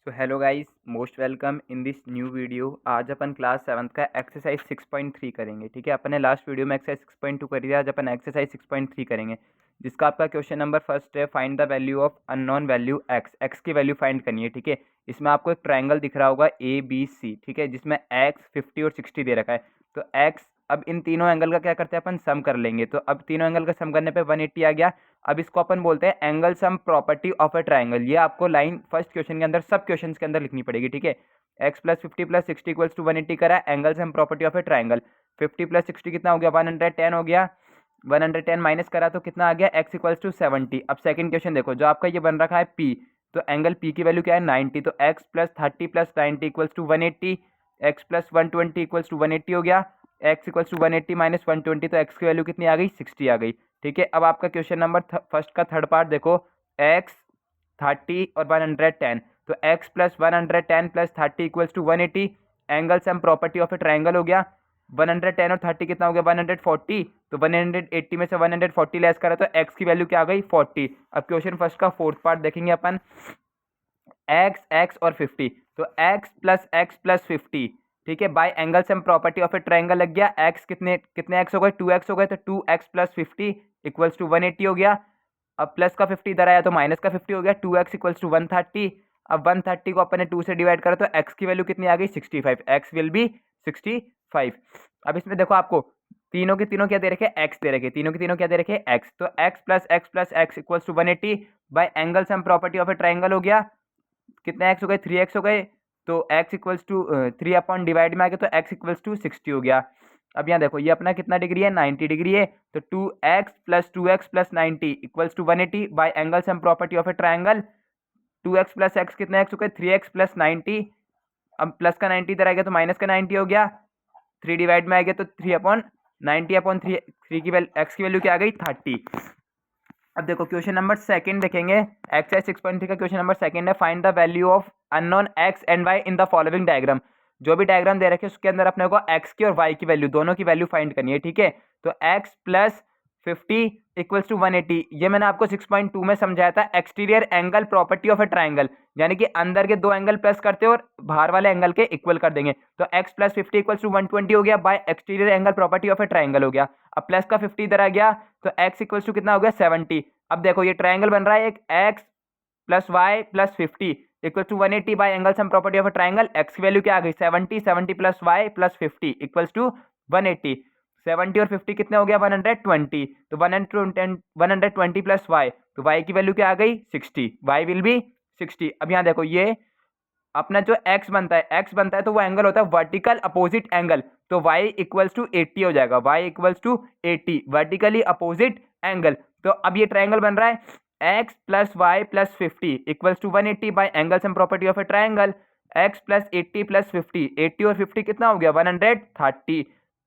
So hello guys, most welcome in this new video. आज अपन class 7th का exercise 6.3 करेंगे। ठीक है, अपने लास्ट वीडियो में एक्सरसाइज 6.2 करी थी। आज अपन एक्सरसाइज 6.3 करेंगे, जिसका आपका क्वेश्चन नंबर फर्स्ट है, find the value of unknown value x. X की वैल्यू फाइंड करनी है। ठीक है, इसमें आपको एक ट्राइंगल दिख रहा होगा ABC। ठीक है, जिसमें एक्स 50 और 60 दे रखा है। तो एक्स, अब इन तीनों एंगल का क्या करते हैं अपन, सम कर लेंगे। तो अब तीनों एंगल का सम करने पे 180 आ गया। अब इसको अपन बोलते हैं angle sum property of a triangle. ये आपको लाइन फर्स्ट क्वेश्चन के अंदर, सब क्वेश्चन के अंदर लिखनी पड़ेगी। ठीक है, x plus 50 plus 60 equals to 180 करा, angle sum property of a triangle. 50 plus 60 कितना हो गया, 110 हो गया। 110 माइनस करा तो कितना आ गया, एक्स इक्वल्स टू 70। अब सेकंड क्वेश्चन देखो, जो आपका ये बन रखा है पी, तो एंगल पी की वैल्यू क्या है, 90। तो x plus 30 plus 90 equals to 180। X plus 120 equals to 180 हो गया। एक्स इक्वल्स टू 180 माइनस 120, तो एक्स की वैल्यू कितनी आ गई, 60 आ गई। ठीक है, अब आपका क्वेश्चन नंबर फर्स्ट का थर्ड पार्ट देखो, एक्स 30 और 110। तो x plus 110 plus 30 equals to 180। Angle sum property of a triangle हो गया। 110 और 30 कितना हो गया, 140। तो 180 में से 140 लेस करा तो एक्स की वैल्यू क्या आ गई, 40। अब क्वेश्चन फर्स्ट का फोर्थ पार्ट देखेंगे अपन, एक्स एक्स और 50। तो एक्स प्लस 50, ठीक है, bye angle sum property of a triangle लग गया। एक्स कितने कितने एक्स हो गए, 2x हो गए। तो 2x प्लस 50 इक्वल्स टू 180 हो गया। अब प्लस का 50 इधर आया तो माइनस का 50 हो गया। 2x equals to 130। अब 130 को अपन ने 2 से डिवाइड करा तो x की वैल्यू कितनी आ गई, 65। x will be 65। अब इसमें देखो, आपको तीनों के तीनों क्या दे रखे, x दे रखे, तीनों के तीनों क्या दे रखे, x। तो x plus x equals to 180 by angle sum property of a triangle हो गया। कितने एक्स हो गए, 3x हो गए। तो x equals to 3 upon divide में आ गया, तो x इक्वल्स टू 60 हो गया। अब यहाँ देखो, ये अपना कितना डिग्री है, 90 डिग्री है। तो 2x plus 90 equals to 180 by angle sum property of a triangle. 2x plus x कितने x हो गए, 3x प्लस 90। अब प्लस का 90 इधर आ गया तो माइनस का 90 हो गया। 3 डिवाइड में आ गया तो 3 अपॉन 90 अपॉन 3 की वैल्यू, x की वैल्यू क्या आ गई, 30। अब देखो क्वेश्चन नंबर सेकंड देखेंगे, एक्सरसाइज 6.3 का क्वेश्चन नंबर सेकंड है, find the value of unknown x and y in the following diagram. जो भी डायग्राम दे रखे उसके अंदर अपने को एक्स की और वाई की वैल्यू, दोनों की वैल्यू फाइंड करनी है। ठीक है, तो एक्स प्लस 50 इक्वल्स टू 180, ये मैंने आपको 6.2 में समझाया था, exterior angle property of a triangle, यानी कि अंदर के दो एंगल प्लस करते और बाहर वाले एंगल के इक्वल कर देंगे। तो एक्स प्लस 50 इक्वल्स टू 120 हो गया bye exterior angle property of a triangle हो गया। अब प्लस का 50 इधर आ गया तो एक्स इक्वल्स टू कितना हो गया, 70। अब देखो ये ट्राइंगल बन रहा है, एक x plus y plus 50 equal to 180 by angle sum property of a triangle. X की वैल्यू क्या आ गई, 70। 70 plus y plus 50 equals to 180। 70 और 50 कितने हो गया, 120। तो 120 प्लस वाई, तो वाई की वैल्यू क्या आ गई, 60। Y will be 60। अब यहाँ देखो, ये अपना जो x बनता है, x बनता है तो वो एंगल होता है वर्टिकल अपोजिट एंगल। तो y इक्वल्स टू 80 हो जाएगा, y equals to 80 vertically opposite angle. तो अब ये ट्राइंगल बन रहा है x plus y plus 50 equals to 180 by angle sum property of a triangle. x plus 80 plus 50, 80 और 50 कितना हो गया, 130।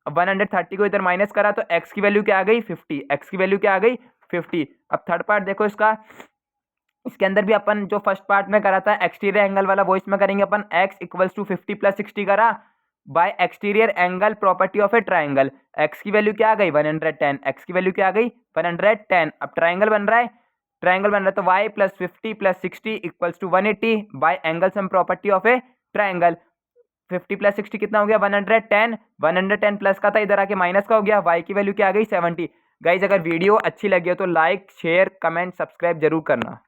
अब 130 को इधर माइनस करा तो x की वैल्यू क्या आ गई, 50। x की वैल्यू क्या आ गई, 50। अब थर्ड पार्ट देखो इसका, इसके अंदर भी अपन जो फर्स्ट पार्ट में करा था एक्सटीरियर एंगल वाला, वो इसमें करेंगे अपन। x इक्वल्स टू 50 प्लस 60 करा bye exterior angle property of a triangle. x की वैल्यू क्या आ गई, 110। x की वैल्यू क्या आ गई, 110। अब ट्राइंगल बन रहा है, तो y plus 50 plus 60 equals to 180 by angle sum property of a triangle. 50 plus 60 कितना हो गया, 110। 110 प्लस का था, इधर आके माइनस का हो गया। y की वैल्यू क्या आ गई, 70। गाइज अगर वीडियो अच्छी लगी हो तो लाइक शेयर कमेंट सब्सक्राइब जरूर करना।